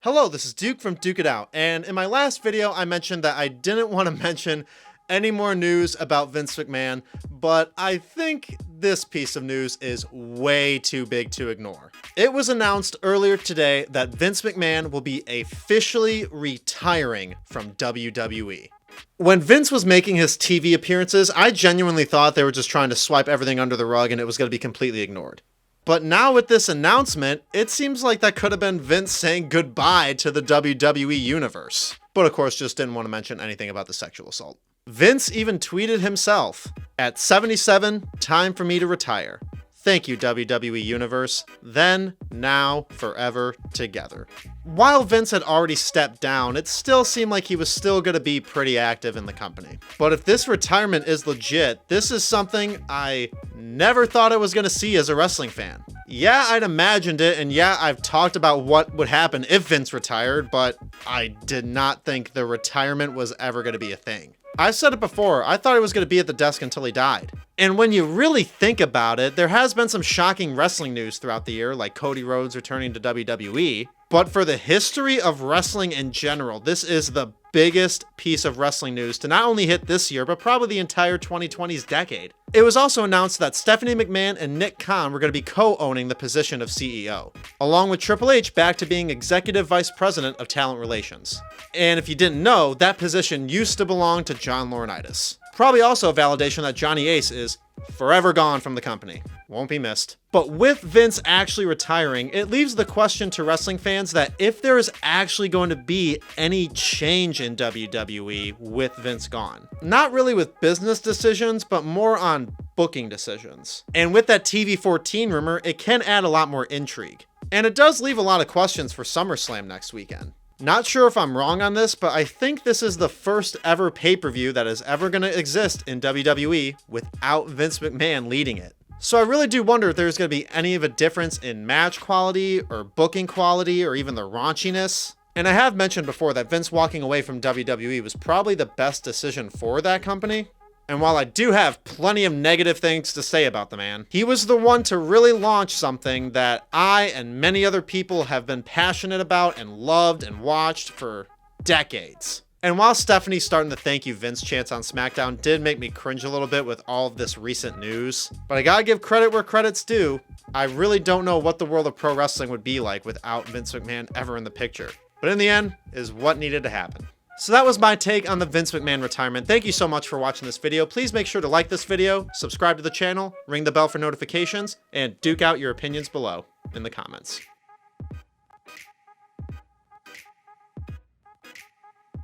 Hello, this is Duke from Duke It Out, and in my last video I mentioned that I didn't want to mention any more news about Vince McMahon, but I think this piece of news is way too big to ignore. It was announced earlier today that Vince McMahon will be officially retiring from WWE. When Vince was making his TV appearances, I genuinely thought they were just trying to swipe everything under the rug and it was going to be completely ignored. But now with this announcement, it seems like that could have been Vince saying goodbye to the WWE universe. But of course, just didn't want to mention anything about the sexual assault. Vince even tweeted himself, "At 77, time for me to retire. Thank you, WWE Universe. Then, now, forever, together." While Vince had already stepped down, it still seemed like he was still going to be pretty active in the company. But if this retirement is legit, this is something I never thought I was going to see as a wrestling fan. Yeah, I'd imagined it, and yeah, I've talked about what would happen if Vince retired, but I did not think the retirement was ever going to be a thing. I've said it before, I thought he was going to be at the desk until he died. And when you really think about it, there has been some shocking wrestling news throughout the year, like Cody Rhodes returning to WWE. But for the history of wrestling in general, this is the biggest piece of wrestling news to not only hit this year, but probably the entire 2020s decade. It was also announced that Stephanie McMahon and Nick Khan were going to be co-owning the position of CEO, along with Triple H back to being Executive Vice President of Talent Relations. And if you didn't know, that position used to belong to John Laurinaitis. Probably also a validation that Johnny Ace is forever gone from the company. Won't be missed. But with Vince actually retiring, it leaves the question to wrestling fans that if there is actually going to be any change in WWE with Vince gone. Not really with business decisions, but more on booking decisions. And with that TV14 rumor, it can add a lot more intrigue. And it does leave a lot of questions for SummerSlam next weekend. Not sure if I'm wrong on this, but I think this is the first ever pay-per-view that is ever going to exist in WWE without Vince McMahon leading it. So I really do wonder if there's going to be any of a difference in match quality or booking quality or even the raunchiness. And I have mentioned before that Vince walking away from WWE was probably the best decision for that company. And while I do have plenty of negative things to say about the man, he was the one to really launch something that I and many other people have been passionate about and loved and watched for decades. And while Stephanie's starting the thank you Vince chants on SmackDown did make me cringe a little bit with all of this recent news, but I gotta give credit where credit's due. I really don't know what the world of pro wrestling would be like without Vince McMahon ever in the picture. But in the end, is what needed to happen. So that was my take on the Vince McMahon retirement. Thank you so much for watching this video. Please make sure to like this video, subscribe to the channel, ring the bell for notifications, and duke out your opinions below in the comments.